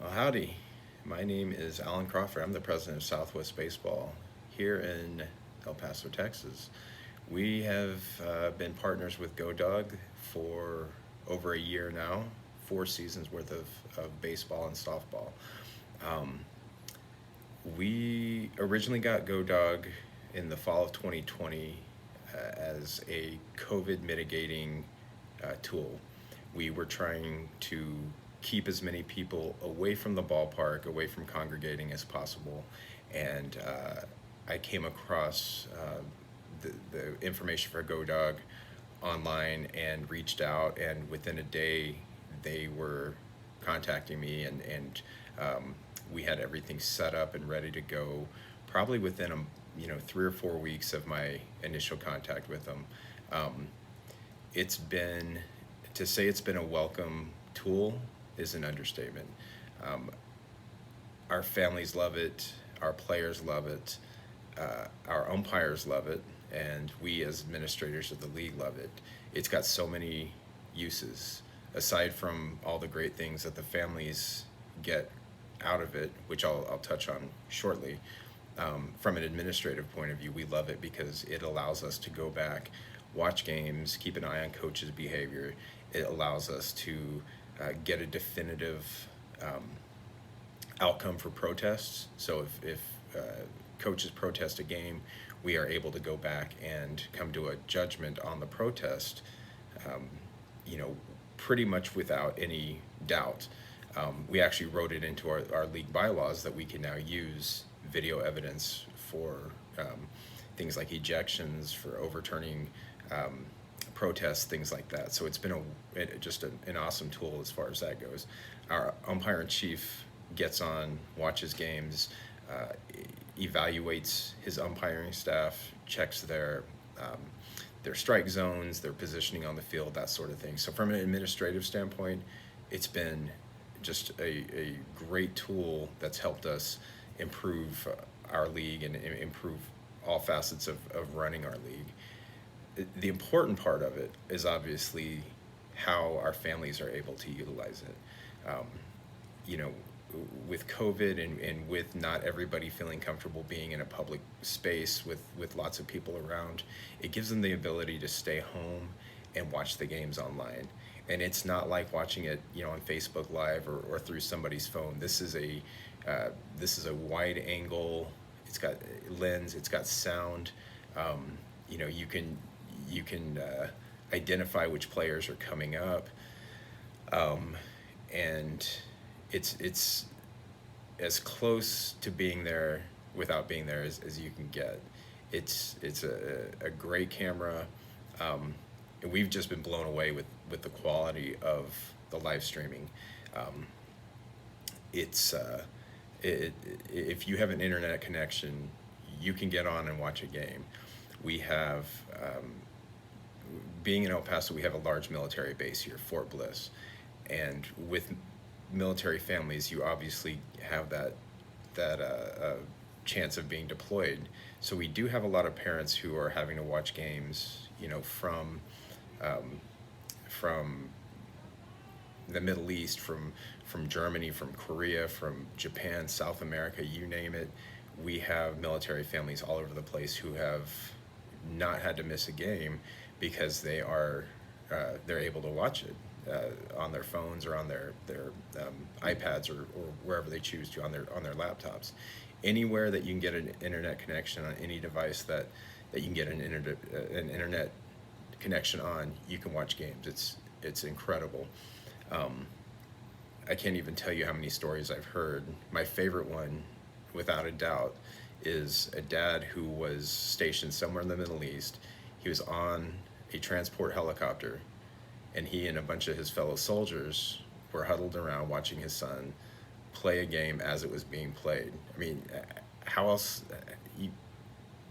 Well, howdy. My name is Alan Crawford. I'm the president of Southwest Baseball here in El Paso, Texas. We have been partners with GoDog for over a year now, 4 seasons worth of baseball and softball. Um, we originally got GoDog in the fall of 2020 as a COVID mitigating tool. We were trying to keep as many people away from the ballpark, away from congregating as possible. And I came across the information for GoDog online and reached out, and within a day, they were contacting me, and we had everything set up and ready to go. Probably within 3 or 4 weeks of my initial contact with them. Um, it's been to say it's been a welcome tool is an understatement. Um, our families love it, our players love it, our umpires love it, and we as administrators of the league love it. It's got so many uses aside from all the great things that the families get out of it, which I'll touch on shortly. From an administrative point of view, we love it because it allows us to go back, watch games, keep an eye on coaches' behavior. It allows us to get a definitive um, outcome for protests. So if coaches protest a game, we are able to go back and come to a judgment on the protest, um, you know, pretty much without any doubt. We actually wrote it into our league bylaws that we can now use video evidence for things like ejections, for overturning protests, things like that. So it's been just an awesome tool as far as that goes. Our umpire in chief gets on, watches games, evaluates his umpiring staff, checks their strike zones, their positioning on the field, that sort of thing. So from an administrative standpoint, it's been just a great tool that's helped us improve our league and improve all facets of running our league. The important part of it is obviously how our families are able to utilize it. You know, with COVID and with not everybody feeling comfortable being in a public space with lots of people around, it gives them the ability to stay home and watch the games online. And it's not like watching it, on Facebook Live or through somebody's phone. This is a wide angle. It's got lens. It's got sound. You can identify which players are coming up, and it's as close to being there without being there as you can get. It's a great camera. And we've just been blown away with the quality of the live streaming. Um, it's if you have an internet connection, you can get on and watch a game. We have being in El Paso, we have a large military base here, Fort Bliss, and with military families, you obviously have that chance of being deployed. So we do have a lot of parents who are having to watch games, um, from the Middle East, from Germany, from Korea, from Japan, South America, you name it. We have military families all over the place who have not had to miss a game because they're able to watch it on their phones or on their iPads or wherever they choose to on their laptops. Anywhere that you can get an internet connection on any device that you can get an internet connection on, you can watch games. It's incredible. Um, I can't even tell you how many stories I've heard. My favorite one, without a doubt, is a dad who was stationed somewhere in the Middle East. He was on a transport helicopter, and he and a bunch of his fellow soldiers were huddled around watching his son play a game as it was being played. I mean, how else?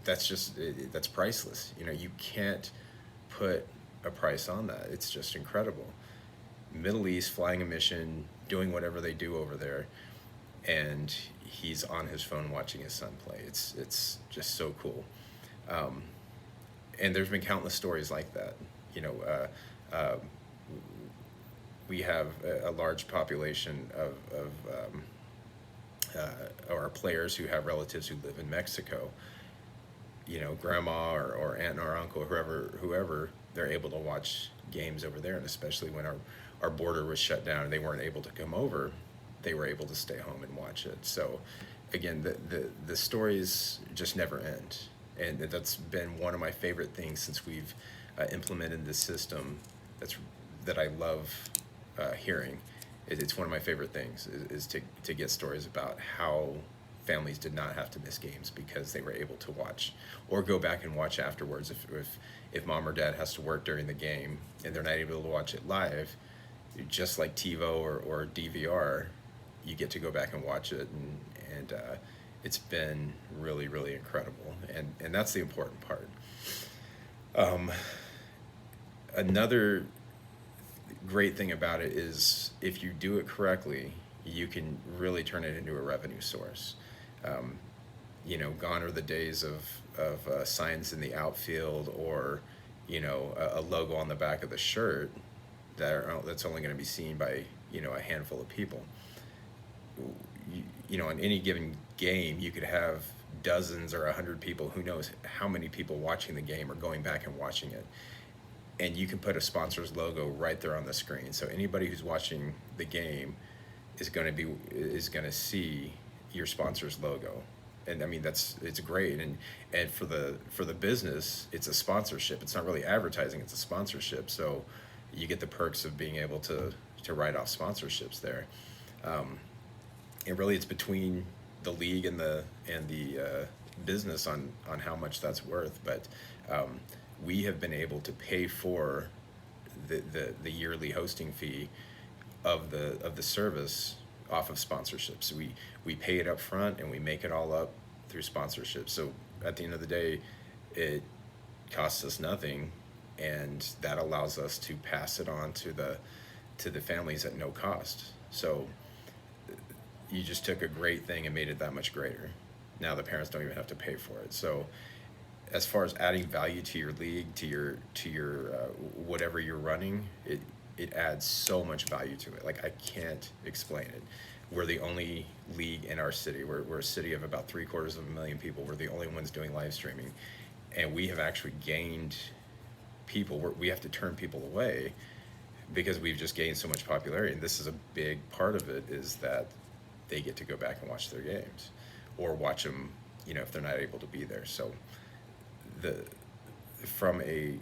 That's priceless. You can't put a price on that. It's just incredible. Middle East, flying a mission, doing whatever they do over there, and he's on his phone watching his son play. It's just so cool. Um, and there's been countless stories like that. You know, uh, we have a large population of or players who have relatives who live in Mexico. You know, grandma or aunt or uncle, whoever, they're able to watch games over there. And especially when our border was shut down and they weren't able to come over, they were able to stay home and watch it. So again, the stories just never end. And that's been one of my favorite things since we've implemented this system. That I love hearing. It's one of my favorite things is to get stories about how families did not have to miss games because they were able to watch or go back and watch afterwards. If mom or dad has to work during the game and they're not able to watch it live, just like TiVo or DVR, you get to go back and watch it, and it's been really, really incredible, and that's the important part. Another great thing about it is if you do it correctly, you can really turn it into a revenue source. Um, you know, gone are the days of signs in the outfield or, you know, a logo on the back of the shirt that's only going to be seen by, you know, a handful of people. You know, in any given game, you could have dozens or 100 people, who knows how many people watching the game or going back and watching it. And you can put a sponsor's logo right there on the screen. So anybody who's watching the game is going to see your sponsor's logo. And I mean, it's great. And for the business, it's a sponsorship. It's not really advertising, it's a sponsorship. So you get the perks of being able to write off sponsorships there. And really, it's between the league and the business on how much that's worth. But we have been able to pay for the yearly hosting fee of the service off of sponsorships. We pay it up front and we make it all up through sponsorships. So at the end of the day, it costs us nothing, and that allows us to pass it on to the families at no cost. So you just took a great thing and made it that much greater. Now the parents don't even have to pay for it. So as far as adding value to your league, to your whatever you're running, it adds so much value to it. Like, I can't explain it. We're the only league in our city. We're a city of about 750,000 people. We're the only ones doing live streaming, and we have actually gained people. We have to turn people away because we've just gained so much popularity. And this is a big part of it, is that they get to go back and watch their games, or watch them, you know, if they're not able to be there. So from a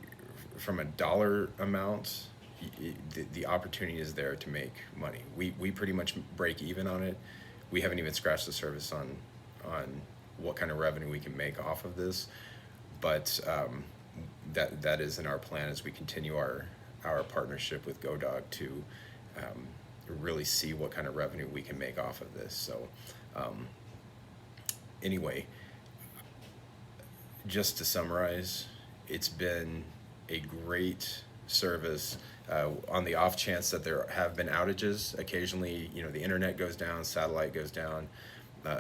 dollar amount, the opportunity is there to make money. We pretty much break even on it. We haven't even scratched the surface on what kind of revenue we can make off of this, but that is in our plan as we continue our partnership with GoDog to really see what kind of revenue we can make off of this. So anyway, just to summarize, it's been a great service. On the off chance that there have been outages, occasionally, you know, the internet goes down, satellite goes down,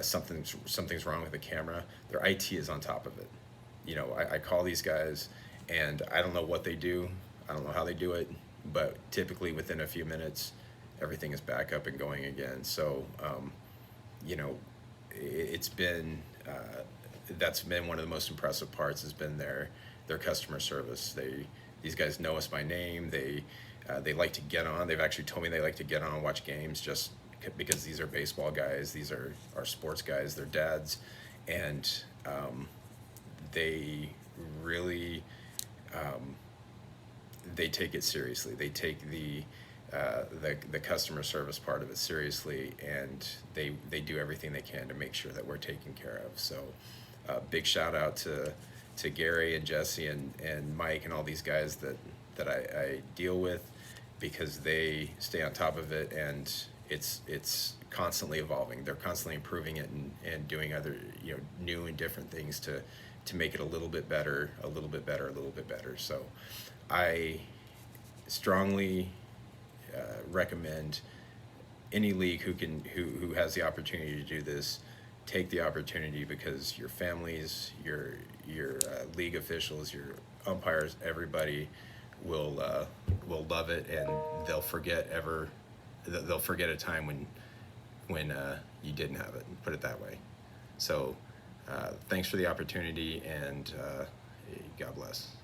something's wrong with the camera, their IT is on top of it. You know, I call these guys and I don't know what they do, I don't know how they do it, but typically within a few minutes, everything is back up and going again. So, you know, it's been, that's been one of the most impressive parts, has been their customer service. These guys know us by name. They like to get on. They've actually told me they like to get on and watch games just because these are baseball guys. These are sports guys. They're dads, and they really they take it seriously. They take the customer service part of it seriously, and they do everything they can to make sure that we're taken care of. So big shout out to Gary and Jesse and Mike and all these guys that I deal with, because they stay on top of it, and it's constantly evolving. They're constantly improving it and doing other, you know, new and different things to make it a little bit better, a little bit better, a little bit better. So I strongly recommend any league who has the opportunity to do this, take the opportunity, because your families, your league officials, your umpires, everybody will love it, and they'll forget a time when you didn't have it, put it that way. So thanks for the opportunity, and God bless.